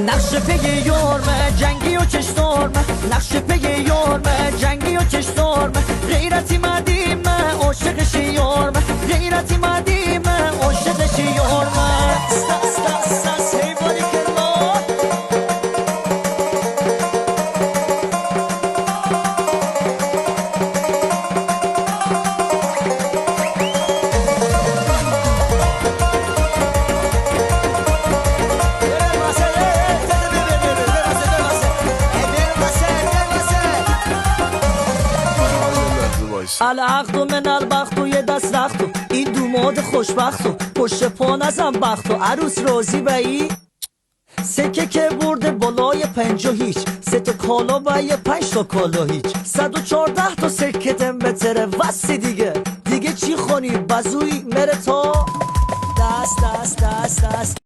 نقش پی یارمه جنگی و چشتارمه، نقش پی یارمه جنگی و چشتارمه، غیرتی مدیمه عاشقش یارمه، غیرتی مدیمه عاشقش یارمه. ساس حیوانی کرمان العقد و من البخت و یه دست رخت و این دوماد خوشبخت و پشت پا نزن بخت و عروس راضی بایی سکه که برده بالای 5 و هیچ 3 تا کالا و یه 5 تا کالا هیچ 114 تا سکه دم بتره وسی دیگه چی خونی بزوی مره تا دست